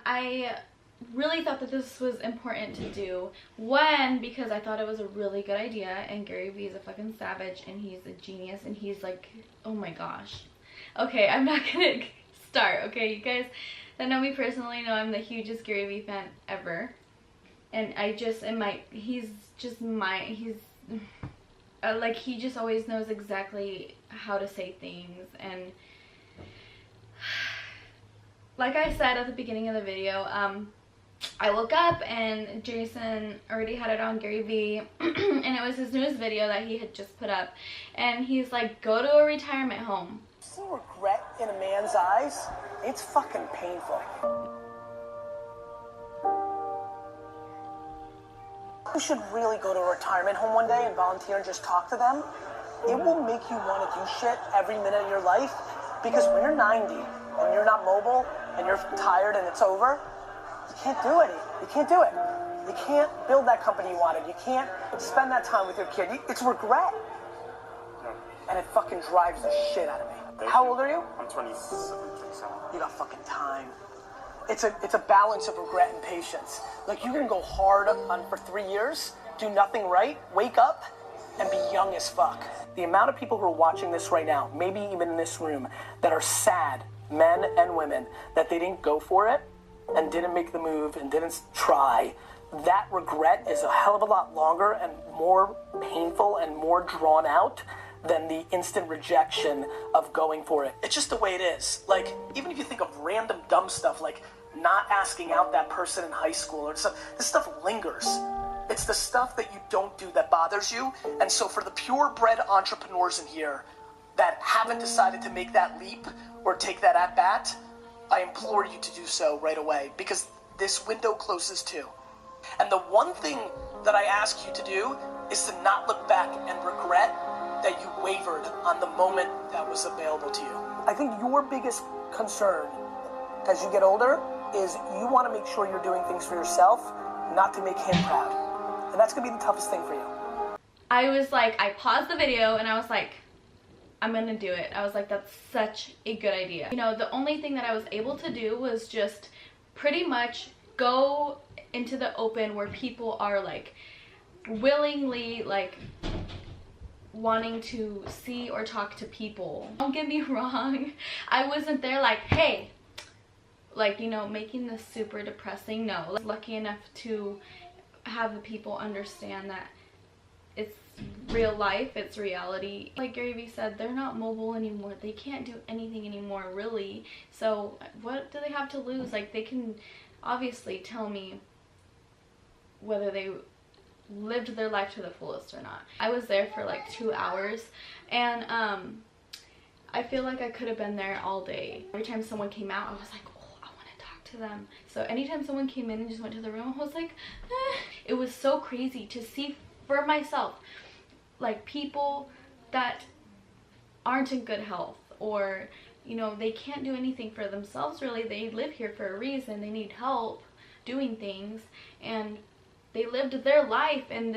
I really thought that this was important to do. One, because I thought it was a really good idea, and Gary Vee is a fucking savage and he's a genius and he's like, oh my gosh. Okay, I'm not gonna start, okay? You guys that know me personally know I'm the hugest Gary Vee fan ever. And he's like, he just always knows exactly how to say things. And like I said at the beginning of the video, I woke up and Jason already had it on Gary Vee and it was his newest video that he had just put up, and he's like, go to a retirement home. See regret in a man's eyes? It's fucking painful. You should really go to a retirement home one day and volunteer and just talk to them. It will make you want to do shit every minute of your life, because when you're 90 and you're not mobile and you're tired and it's over, you can't do it. You can't do it. You can't build that company you wanted. You can't spend that time with your kid. It's regret. And it fucking drives the shit out of me. How old are you? I'm 27. You got fucking time. It's a balance of regret and patience. Like, you can go hard on for 3 years, do nothing right, wake up, and be young as fuck. The amount of people who are watching this right now, maybe even in this room, that are sad, men and women, that they didn't go for it and didn't make the move and didn't try, that regret is a hell of a lot longer and more painful and more drawn out than the instant rejection of going for it. It's just the way it is. Like, even if you think of random dumb stuff like not asking out that person in high school or stuff, this stuff lingers. It's the stuff that you don't do that bothers you. And so for the purebred entrepreneurs in here that haven't decided to make that leap or take that at bat, I implore you to do so right away, because this window closes too. And the one thing that I ask you to do is to not look back and regret that you wavered on the moment that was available to you. I think your biggest concern as you get older is you want to make sure you're doing things for yourself, not to make him proud. And that's going to be the toughest thing for you. I was like, I paused the video and I was like, I'm gonna do it. I was like, that's such a good idea. You know, the only thing that I was able to do was just pretty much go into the open where people are like willingly like wanting to see or talk to people. Don't get me wrong, I wasn't there like, hey, like, you know, making this super depressing. No, I was lucky enough to have the people understand that it's real life, it's reality. Like Gary Vee said, they're not mobile anymore. They can't do anything anymore, really. So what do they have to lose? Like, they can obviously tell me whether they lived their life to the fullest or not. I was there for like 2 hours, and I feel like I could have been there all day. Every time someone came out, I was like, oh, I want to talk to them. So anytime someone came in and just went to the room, I was like, eh. It was so crazy to see for myself, like, people that aren't in good health, or, you know, they can't do anything for themselves really. They live here for a reason. They need help doing things, and they lived their life, and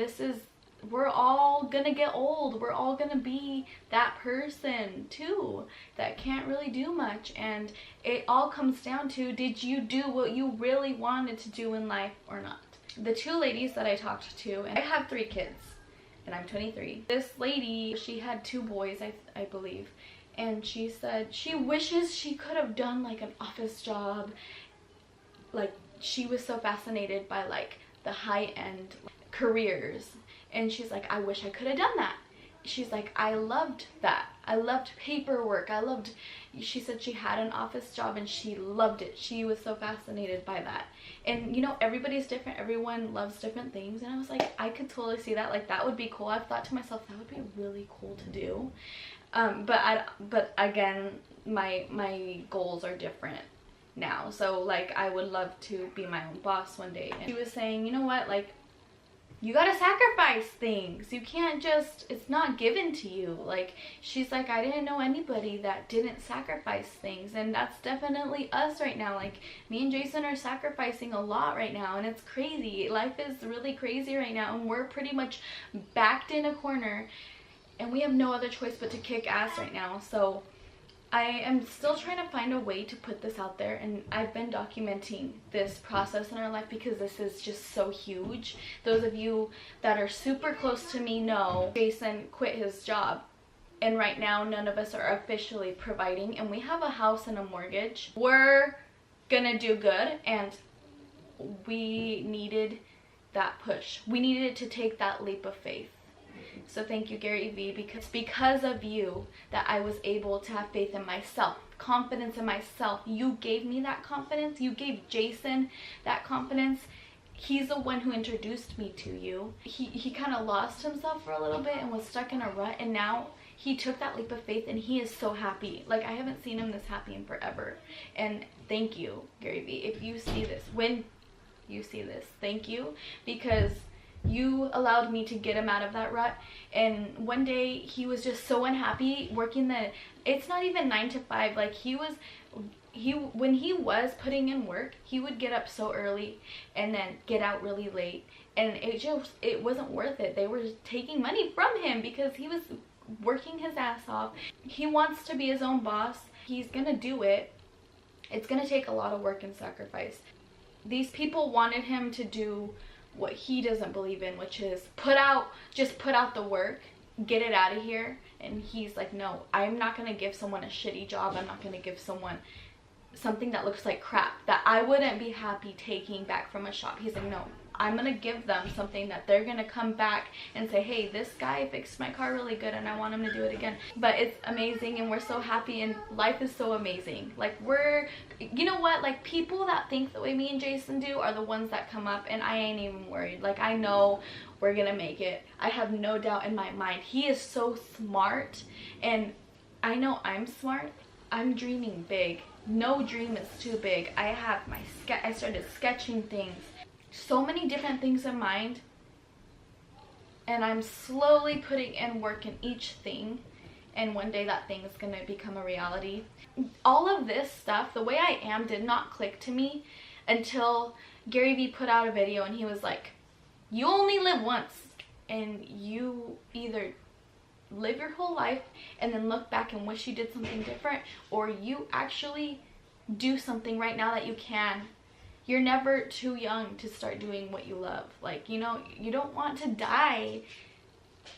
we're all gonna get old. We're all gonna be that person too that can't really do much, and it all comes down to, did you do what you really wanted to do in life or not? The two ladies that I talked to, and I have 3 kids and I'm 23. This lady, she had 2 boys, I believe, and she said she wishes she could have done like an office job. Like, she was so fascinated by like the high-end careers, and she's like, I wish I could have done that. She's like, I loved that. I loved paperwork. She said she had an office job and she loved it. She was so fascinated by that. And you know, everybody's different. Everyone loves different things. And I was like, I could totally see that. Like, that would be cool. I've thought to myself, that would be really cool to do. But again, my goals are different now. So like, I would love to be my own boss one day. And she was saying, you know what, like, you gotta sacrifice things. You can't just, it's not given to you. Like, she's like, I didn't know anybody that didn't sacrifice things, and that's definitely us right now. Like, me and Jason are sacrificing a lot right now, and it's crazy. Life is really crazy right now, and we're pretty much backed in a corner, and we have no other choice but to kick ass right now. So I am still trying to find a way to put this out there, and I've been documenting this process in our life because this is just so huge. Those of you that are super close to me know Jason quit his job, and right now none of us are officially providing, and we have a house and a mortgage. We're gonna do good, and we needed that push. We needed to take that leap of faith. So thank you, Gary Vee, because of you that I was able to have faith in myself, confidence in myself. You gave me that confidence. You gave Jason that confidence. He's the one who introduced me to you. He kind of lost himself for a little bit and was stuck in a rut, and now he took that leap of faith and he is so happy. Like, I haven't seen him this happy in forever. And thank you, Gary Vee. If you see this, when you see this, thank you, because you allowed me to get him out of that rut. And one day he was just so unhappy working it's not even 9 to 5. Like, when he was putting in work, he would get up so early and then get out really late, and it wasn't worth it. They were taking money from him because he was working his ass off. He wants to be his own boss. He's gonna do it. It's gonna take a lot of work and sacrifice. These people wanted him to do what he doesn't believe in, which is just put out the work, get it out of here. And he's like, no, I'm not gonna give someone a shitty job. I'm not gonna give someone something that looks like crap that I wouldn't be happy taking back from a shop. He's like, no, I'm gonna give them something that they're gonna come back and say, hey, this guy fixed my car really good and I want him to do it again. But it's amazing, and we're so happy, and life is so amazing. Like, you know what, like, people that think the way me and Jason do are the ones that come up, and I ain't even worried. Like, I know we're gonna make it. I have no doubt in my mind. He is so smart, and I know I'm smart. I'm dreaming big. No dream is too big. I started sketching things, so many different things in mind, and I'm slowly putting in work in each thing, and one day that thing is going to become a reality. All of this stuff, the way I am, did not click to me until Gary Vee put out a video and he was like, you only live once, and you either live your whole life and then look back and wish you did something different, or you actually do something right now that you can. You're never too young to start doing what you love. Like, you know, you don't want to die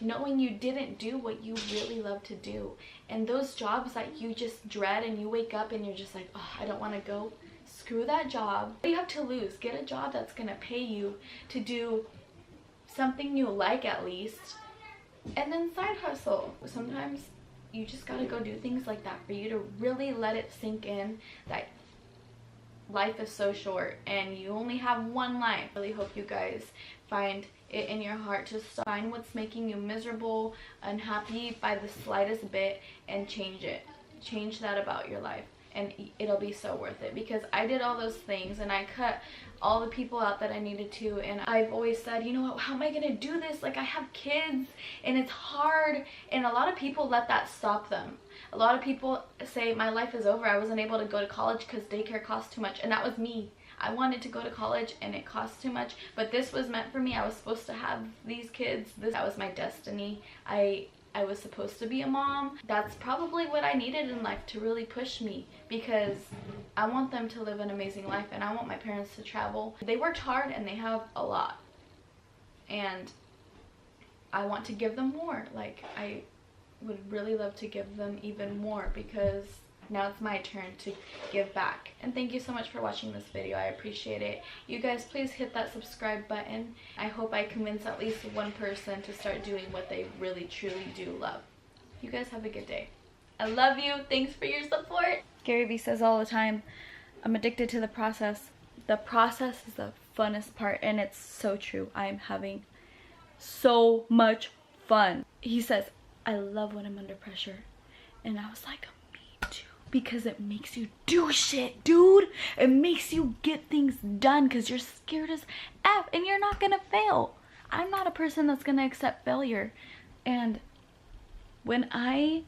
knowing you didn't do what you really love to do. And those jobs that you just dread and you wake up and you're just like, oh, I don't want to go. Screw that job. What do you have to lose? Get a job that's going to pay you to do something you like, at least. And then side hustle. Sometimes you just got to go do things like that for you to really let it sink in that life is so short and you only have one life. I really hope you guys find it in your heart to find what's making you miserable, unhappy by the slightest bit, and change it. Change that about your life, and it'll be so worth it. Because I did all those things and I cut all the people out that I needed to, and I've always said, you know what, how am I gonna do this? Like, I have kids and it's hard, and a lot of people let that stop them. A lot of people say my life is over. I wasn't able to go to college because daycare costs too much, and that was me. I wanted to go to college and it cost too much, but this was meant for me. I was supposed to have these kids. That was my destiny. I was supposed to be a mom. That's probably what I needed in life to really push me, because I want them to live an amazing life and I want my parents to travel. They worked hard and they have a lot, and I want to give them more. Like, I would really love to give them even more, because now it's my turn to give back. And thank you so much for watching this video. I appreciate it. You guys, please hit that subscribe button. I hope I convince at least one person to start doing what they really truly do love. You guys have a good day. I love you. Thanks for your support. Gary Vee says all the time, I'm addicted to the process. The process is the funnest part, and it's so true. I am having so much fun. He says, I love when I'm under pressure. And I was like, because it makes you do shit, dude. It makes you get things done because you're scared as F and you're not gonna fail. I'm not a person that's gonna accept failure. And when I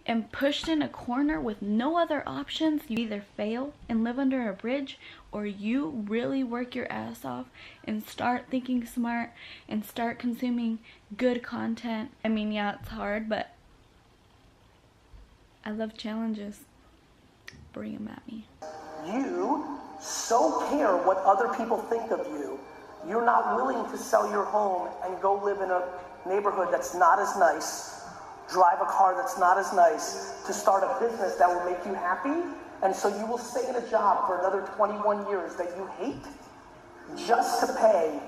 am pushed in a corner with no other options, you either fail and live under a bridge, or you really work your ass off and start thinking smart and start consuming good content. I mean, yeah, it's hard, but I love challenges. Bring them at me. You so care what other people think of you, you're not willing to sell your home and go live in a neighborhood that's not as nice, drive a car that's not as nice, to start a business that will make you happy, and so you will stay in a job for another 21 years that you hate, just to pay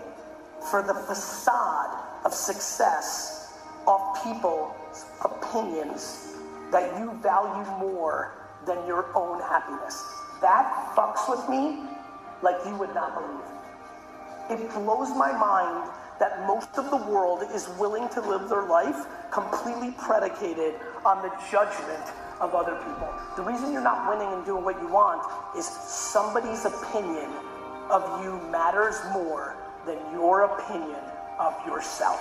for the facade of success of people's opinions that you value more than your own happiness. That fucks with me like you would not believe. It blows my mind that most of the world is willing to live their life completely predicated on the judgment of other people. The reason you're not winning and doing what you want is somebody's opinion of you matters more than your opinion of yourself.